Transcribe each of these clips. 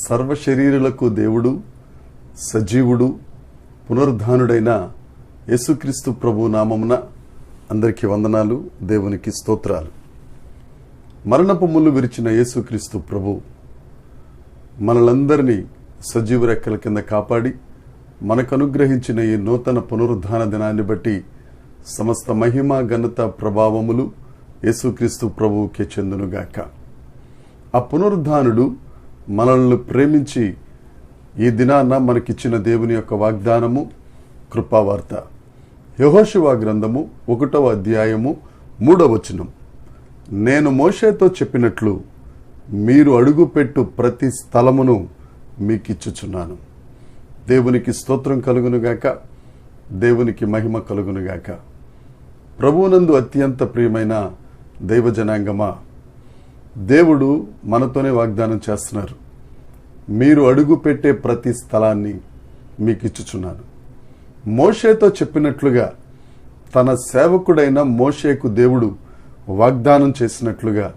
సర్వశరీరులకు దేవుడు, సజీవుడు, పునరుద్ధానుడైన యేసుక్రీస్తు ప్రభు నామమున అందరికీ వందనాలు, దేవునికి స్తోత్రాలు. మరణపు ముళ్ళు విరిచిన యేసుక్రీస్తు ప్రభు మనలందరినీ సజీవ రెక్కల కింద కాపాడి మనకు అనుగ్రహించిన ఈ నూతన పునరుద్ధాన దినాన్ని బట్టి సమస్త మహిమ, ఘనత, ప్రభావములు యేసుక్రీస్తు ప్రభువుకే చెందునుగాక. ఆ పునరుద్ధానుడు మనల్ని ప్రేమించి ఈ దినాన మనకిచ్చిన దేవుని యొక్క వాగ్దానము, కృపావార్త. యెహోషువ గ్రంథము 1వ అధ్యాయము 3వ వచనం. నేను మోషేతో చెప్పినట్లు మీరు అడుగుపెట్టు ప్రతి స్థలమును మీకిచ్చుచున్నాను. దేవునికి స్తోత్రం కలుగునుగాక, దేవునికి మహిమ కలుగునుగాక. ప్రభువునందు అత్యంత ప్రియమైన దైవజనాంగమా, దేవుడు మనతోనే వాగ్దానం చేస్తున్నారు. మీరు అడుగు పెట్టే ప్రతి స్థలాన్ని మీకు ఇచ్చుచున్నాను. మోషేతో చెప్పినట్లుగా, తన సేవకుడైన మోషేకు దేవుడు వాగ్దానం చేసినట్లుగా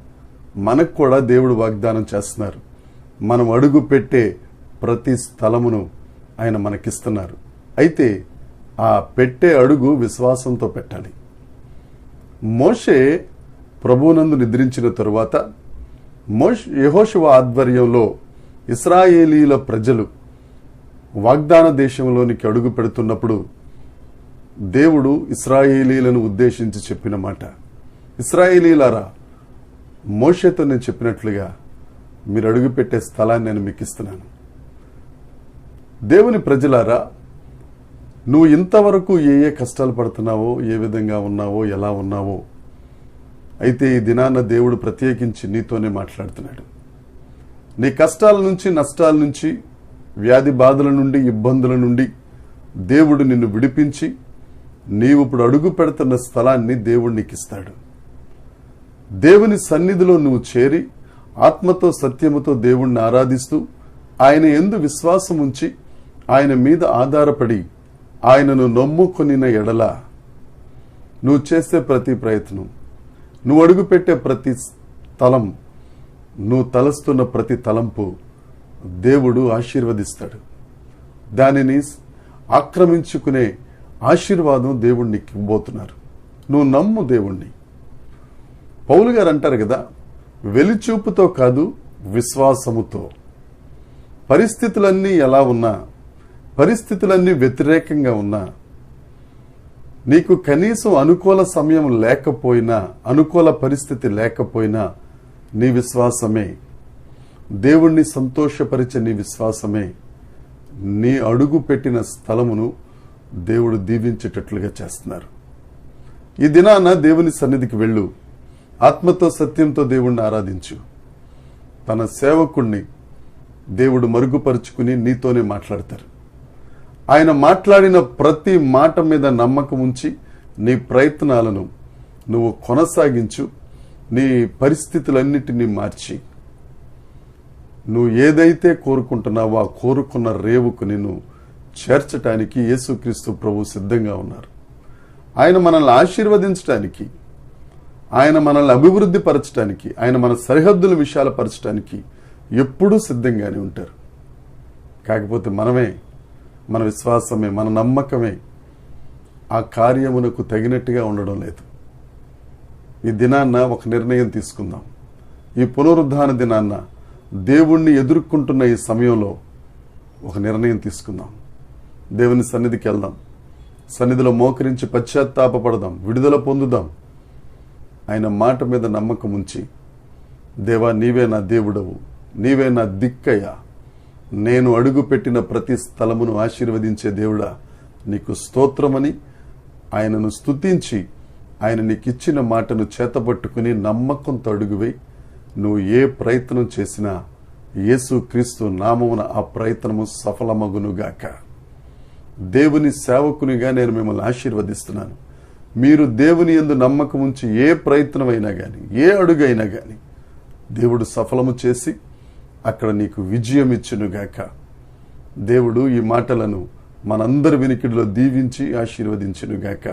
మనకు కూడా దేవుడు వాగ్దానం చేస్తున్నారు. మనం అడుగు పెట్టే ప్రతి స్థలమును ఆయన మనకిస్తున్నారు. అయితే ఆ పెట్టే అడుగు విశ్వాసంతో పెట్టాలి. మోషే ప్రభువునందు నిద్రించిన తరువాత యెహోషువ ఆధ్వర్యంలో ఇశ్రాయేలీల ప్రజలు వాగ్దాన దేశంలోనికి అడుగు పెడుతున్నప్పుడు దేవుడు ఇశ్రాయేలీలను ఉద్దేశించి చెప్పిన మాట, ఇశ్రాయేలీలారా, మోషేతో నేను చెప్పినట్లుగా మీరు అడుగుపెట్టే స్థలాన్ని నేను మీకు ఇస్తున్నాను. దేవుని ప్రజలారా, నువ్వు ఇంతవరకు ఏ ఏ కష్టాలు పడుతున్నావో, ఏ విధంగా ఉన్నావో, ఎలా ఉన్నావో, అయితే ఈ దినాన దేవుడు ప్రత్యేకించి నీతోనే మాట్లాడుతున్నాడు. నీ కష్టాల నుంచి, నష్టాల నుంచి, వ్యాధి బాధల నుండి, ఇబ్బందుల నుండి దేవుడు నిన్ను విడిపించి నీవు ఇప్పుడు అడుగు పెడుతున్న స్థలాన్ని దేవుడు నీకు ఇస్తాడు. దేవుని సన్నిధిలో నువ్వు చేరి ఆత్మతో సత్యముతో దేవుణ్ణి ఆరాధిస్తూ ఆయన యందు విశ్వాసం ఉంచి ఆయన మీద ఆధారపడి ఆయనను నమ్ముకొనిన ఎడల నువ్వు చేసే ప్రతి ప్రయత్నం, నువ్వు అడుగుపెట్టే ప్రతి స్థలం, నువ్వు తలస్తున్న ప్రతి తలంపు దేవుడు ఆశీర్వదిస్తాడు. దానిని ఆక్రమించుకునే ఆశీర్వాదం దేవుడు నీకు ఇవ్వబోతున్నారు. నువ్వు నమ్ము దేవుణ్ణి. పౌలు గారు అంటారు కదా, వెలిచూపుతో కాదు విశ్వాసముతో. పరిస్థితులన్నీ ఎలా ఉన్నా, పరిస్థితులన్నీ వ్యతిరేకంగా ఉన్నా, నీకు కనీసం అనుకూల సమయం లేకపోయినా, అనుకూల పరిస్థితి లేకపోయినా, నీ విశ్వాసమే, దేవుణ్ణి సంతోషపరిచే నీ విశ్వాసమే నీ అడుగు పెట్టిన స్థలమును దేవుడు దీవించేటట్లుగా చేస్తున్నారు. ఈ దినాన దేవుని సన్నిధికి వెళ్ళు, ఆత్మతో సత్యంతో దేవుణ్ణి ఆరాధించు. తన సేవకుణ్ణి దేవుడు మరుగుపరుచుకుని నీతోనే మాట్లాడతారు. ఆయన మాట్లాడిన ప్రతి మాట మీద నమ్మకం ఉంచి నీ ప్రయత్నాలను నువ్వు కొనసాగించు. నీ పరిస్థితులన్నిటినీ మార్చి నువ్వు ఏదైతే కోరుకుంటున్నావో ఆ కోరుకున్న రేవుకు నిన్ను చేర్చటానికి యేసుక్రీస్తు ప్రభు సిద్ధంగా ఉన్నారు. ఆయన మనల్ని ఆశీర్వదించడానికి, ఆయన మనల్ని అభివృద్ధి పరచడానికి, ఆయన మన సరిహద్దుల విషయాలు పరచడానికి ఎప్పుడూ సిద్ధంగానే ఉంటారు. కాకపోతే మన విశ్వాసమే, మన నమ్మకమే ఆ కార్యమునకు తగినట్టుగా ఉండడం లేదు. ఈ దినాన్న ఒక నిర్ణయం తీసుకుందాం. ఈ పునరుద్ధాన దినాన్న దేవుణ్ణి ఎదుర్కొంటున్న ఈ సమయంలో ఒక నిర్ణయం తీసుకుందాం. దేవుని సన్నిధికి వెళ్దాం, సన్నిధిలో మోకరించి పశ్చాత్తాపపడదాం, విడుదల పొందుదాం. ఆయన మాట మీద నమ్మకం ఉంచి, దేవా నీవే నా దేవుడవు, నీవే నా దిక్కయ్యా, నేను అడుగు పెట్టిన ప్రతి స్థలమును ఆశీర్వదించే దేవుడా నీకు స్తోత్రమని ఆయనను స్తుతించి ఆయన నీకిచ్చిన మాటను చేతపట్టుకుని నమ్మకంతో అడుగువై నువ్వు ఏ ప్రయత్నం చేసినా యేసుక్రీస్తు నామమున ఆ ప్రయత్నము సఫలమగునుగాక. దేవుని సేవకునిగా నేను మిమ్మల్ని ఆశీర్వదిస్తున్నాను. మీరు దేవుని యందు నమ్మకం ఉంచి ఏ ప్రయత్నమైనా గాని, ఏ అడుగైనా గాని దేవుడు సఫలము చేసి అక్కడ నీకు విజయం ఇచ్చునుగాక. దేవుడు ఈ మాటలను మనందరి వినికిడిలో దీవించి ఆశీర్వదించునుగాక.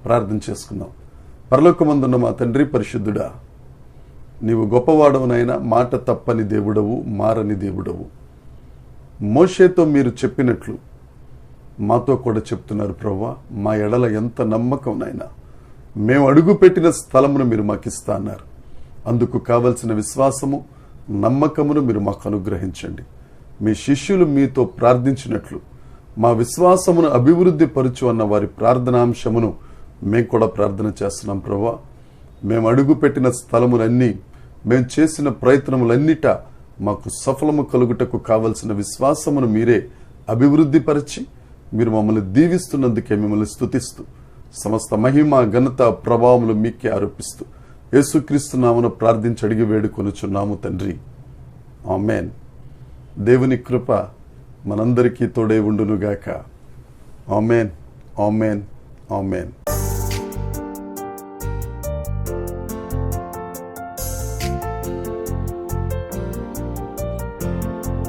ప్రార్థన చేసుకుందాం. పరలోకమందున్న మా తండ్రి పరిశుద్ధుడా, నీవు గొప్పవాడవునైనా, మాట తప్పని దేవుడవు, మారని దేవుడవు. మోషేతో మీరు చెప్పినట్లు మాతో కూడా చెప్తున్నారు ప్రభువా. మా ఎడల ఎంత నమ్మకం నాయనా. మేము అడుగుపెట్టిన స్థలమును మీరు మాకు ఇస్తా అన్నారు. అందుకు కావలసిన విశ్వాసము, నమ్మకమును మీరు మాకు అనుగ్రహించండి. మీ శిష్యులు మీతో ప్రార్థించినట్లు మా విశ్వాసమును అభివృద్ధి పరచు అన్న వారి ప్రార్థనాంశమును మేము కూడా ప్రార్థన చేస్తున్నాం ప్రభువా. మేము అడుగుపెట్టిన స్థలములన్నీ, మేము చేసిన ప్రయత్నములన్నిట మాకు సఫలము కలుగుటకు కావలసిన విశ్వాసమును మీరే అభివృద్ధి పరిచి మీరు మమ్మల్ని దీవిస్తున్నందుకే మిమ్మల్ని స్తుతిస్తూ సమస్త మహిమ, ఘనత, ప్రభావములు మీకే ఆరోపిస్తూ యేసుక్రీస్తు నామమున ప్రార్థించి అడిగి వేడుకొనుచున్నాము తండ్రి. ఆమేన్. దేవుని కృప మనందరికీ తోడై ఉండునుగాక. ఆమేన్, ఆమేన్, ఆమేన్.